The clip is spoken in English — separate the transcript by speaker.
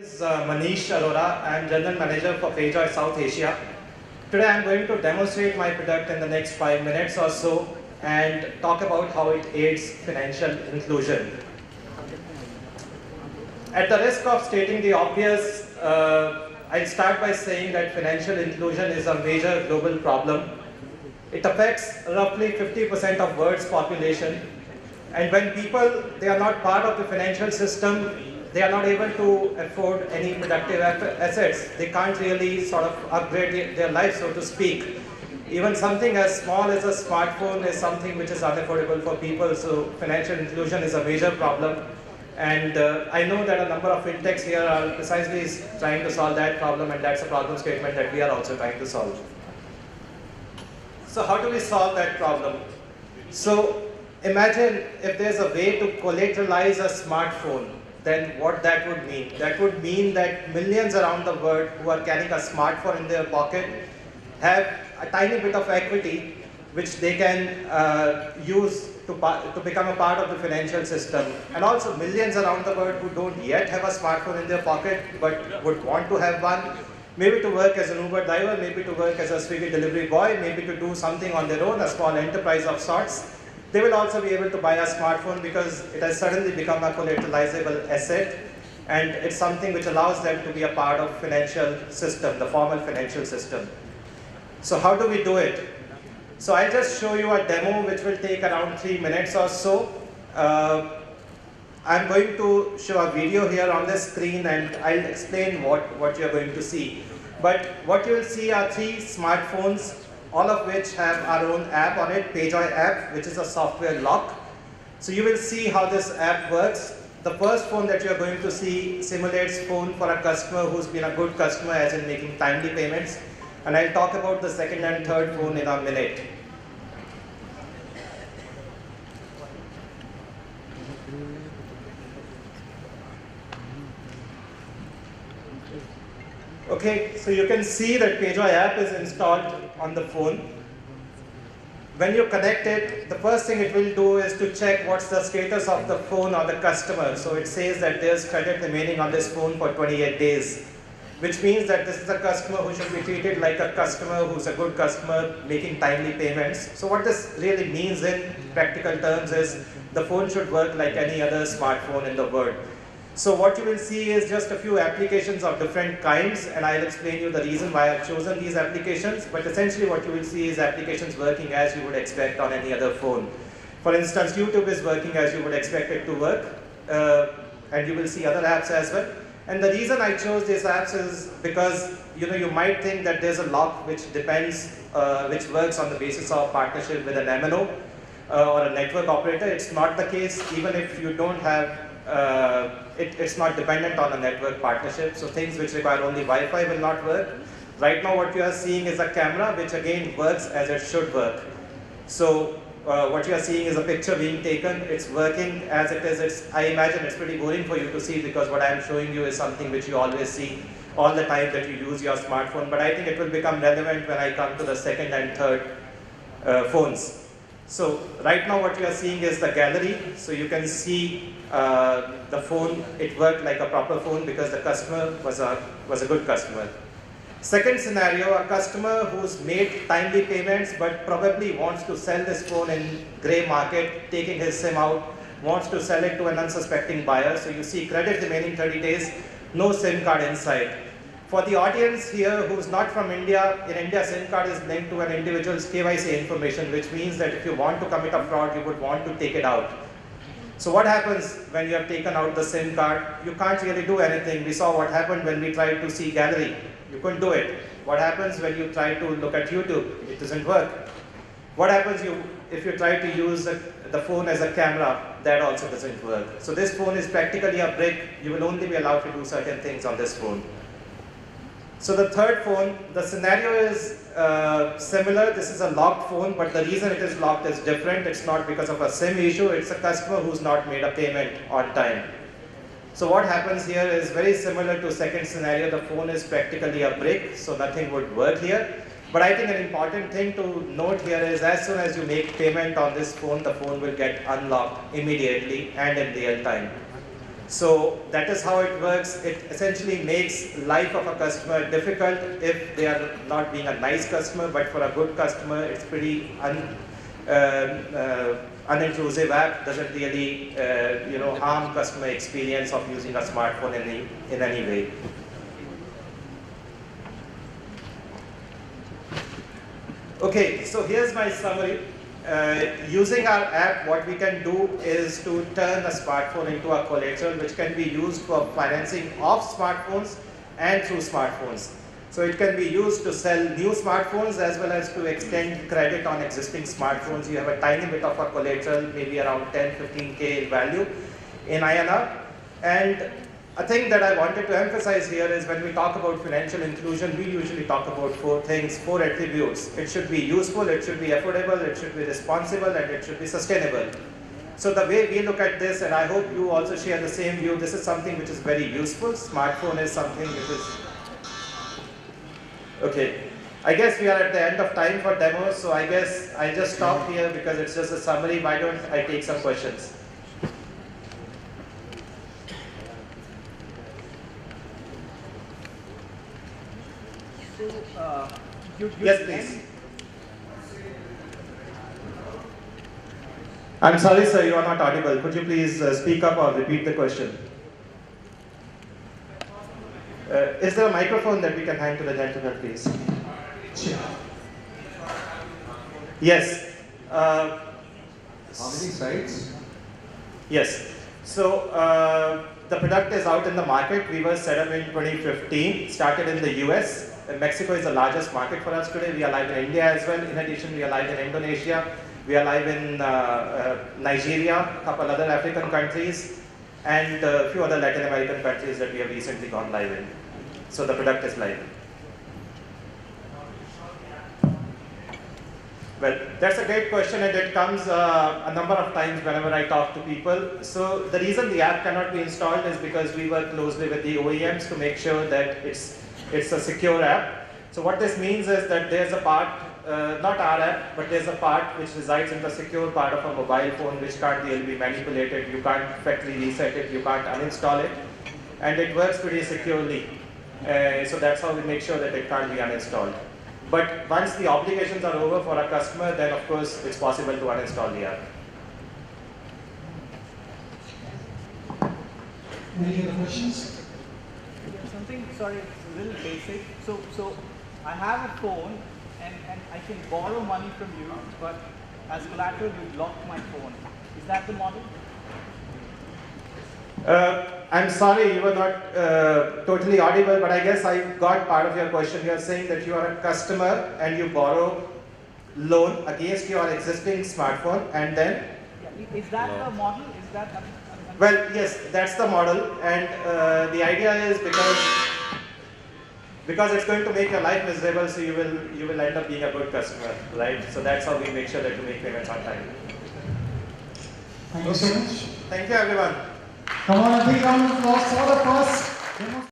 Speaker 1: Is Manish Arora. I am General Manager for Payjoy South Asia. Today I am going to demonstrate my product in the next 5 minutes or so and talk about how it aids financial inclusion. At the risk of stating the obvious, I'll start by saying that financial inclusion is a major global problem. It affects roughly 50% of world's population, and when people they are not part of the financial system, they are not able to afford any productive assets. They can't really sort of upgrade their life, so to speak. Even something as small as a smartphone is something which is unaffordable for people, so financial inclusion is a major problem. And I know that a number of FinTechs here are precisely trying to solve that problem, and that's a problem statement that we are also trying to solve. So how do we solve that problem? So imagine if there's a way to collateralize a smartphone, then what that would mean? That would mean that millions around the world who are carrying a smartphone in their pocket have a tiny bit of equity which they can use to become a part of the financial system. And also millions around the world who don't yet have a smartphone in their pocket but would want to have one, maybe to work as an Uber driver, maybe to work as a Swiggy delivery boy, maybe to do something on their own, a small enterprise of sorts. They will also be able to buy a smartphone because it has suddenly become a collateralizable asset, and it's something which allows them to be a part of financial system, the formal financial system. So how do we do it? So I'll just show you a demo which will take around 3 minutes or so. I'm going to show a video here on the screen, and I'll explain what you're going to see. But what you will see are 3 smartphones, all of which have our own app on it, Payjoy app, which is a software lock. So you will see how this app works. The first phone that you're going to see simulates phone for a customer who's been a good customer, as in making timely payments. And I'll talk about the second and third phone in a minute. Okay, so you can see that Payjoy app is installed on the phone. When you connect it, the first thing it will do is to check what's the status of the phone or the customer. So it says that there's credit remaining on this phone for 28 days, which means that this is a customer who should be treated like a customer who's a good customer making timely payments. So what this really means in practical terms is the phone should work like any other smartphone in the world. So what you will see is just a few applications of different kinds, and I'll explain you the reason why I've chosen these applications. But essentially what you will see is applications working as you would expect on any other phone. For instance, YouTube is working as you would expect it to work, and you will see other apps as well. And the reason I chose these apps is because you might think that there's a lock which depends, which works on the basis of partnership with an MNO or a network operator. It's not the case. Even if you don't have it's not dependent on a network partnership, so things which require only Wi-Fi will not work. Right now what you are seeing is a camera which again works as it should work. So what you are seeing is a picture being taken, it's working as it is. I imagine it's pretty boring for you to see because what I am showing you is something which you always see all the time that you use your smartphone, but I think it will become relevant when I come to the second and third phones. So right now what you are seeing is the gallery. So you can see the phone, it worked like a proper phone because the customer was a good customer. Second scenario, a customer who's made timely payments but probably wants to sell this phone in grey market, taking his SIM out, wants to sell it to an unsuspecting buyer. So you see credit remaining 30 days, no SIM card inside. For the audience here who's not from India, in India SIM card is linked to an individual's KYC information, which means that if you want to commit a fraud, you would want to take it out. So what happens when you have taken out the SIM card? You can't really do anything. We saw what happened when we tried to see gallery. You couldn't do it. What happens when you try to look at YouTube? It doesn't work. What happens if you try to use the phone as a camera? That also doesn't work. So this phone is practically a brick. You will only be allowed to do certain things on this phone. So the third phone, the scenario is similar. This is a locked phone, but the reason it is locked is different. It's not because of a SIM issue. It's a customer who's not made a payment on time. So what happens here is very similar to second scenario. The phone is practically a brick, so nothing would work here. But I think an important thing to note here is as soon as you make payment on this phone, the phone will get unlocked immediately and in real time. So that is how it works. It essentially makes life of a customer difficult if they are not being a nice customer, but for a good customer, it's pretty unintrusive app. Doesn't really harm customer experience of using a smartphone in any way. Okay, so here's my summary. Using our app, what we can do is to turn a smartphone into a collateral which can be used for financing of smartphones and through smartphones. So it can be used to sell new smartphones as well as to extend credit on existing smartphones. You have a tiny bit of a collateral, maybe around 10-15K in value in INR. And a thing that I wanted to emphasize here is when we talk about financial inclusion, we usually talk about four things, four attributes. It should be useful, it should be affordable, it should be responsible, and it should be sustainable. So the way we look at this, and I hope you also share the same view, this is something which is very useful. Smartphone is something which is... Okay, I guess we are at the end of time for demos, so I guess I just stop here because it's just a summary. Why don't I take some questions? Yes, please. I'm sorry, sir, you are not audible. Could you please speak up or repeat the question? Is there a microphone that we can hand to the gentleman, please? Sure. Yes.
Speaker 2: How many sites?
Speaker 1: Yes. So the product is out in the market. We were set up in 2015, started in the US. Mexico is the largest market for us today. We are live in India as well. In addition, we are live in Indonesia. We are live in Nigeria, a couple other African countries, and a few other Latin American countries that we have recently gone live in. So the product is live. Well, that's a great question, and it comes a number of times whenever I talk to people. So the reason the app cannot be installed is because we work closely with the OEMs to make sure that it's a secure app. So what this means is that there's a part, not our app, but there's a part which resides in the secure part of a mobile phone which can't really be manipulated. You can't factory reset it, you can't uninstall it, and it works pretty securely. So that's how we make sure that it can't be uninstalled. But once the obligations are over for a customer, then of course it's possible to uninstall the app.
Speaker 3: Any other questions?
Speaker 4: Something, sorry, it's a little basic. So I have a phone and I can borrow money from you, but as collateral you lock my phone. Is that the model?
Speaker 1: I'm sorry, you were not totally audible, but I guess I got part of your question. You are saying that you are a customer and you borrow loan against your existing smartphone, and then?
Speaker 4: Yeah, is that the model? Is that?
Speaker 1: Well, yes, that's the model, and the idea is because it's going to make your life miserable, so you will end up being a good customer, right? So that's how we make sure that you make payments on time.
Speaker 3: Thank you so much.
Speaker 1: Thank you, everyone.
Speaker 3: Come on, a big round of applause for the first demo.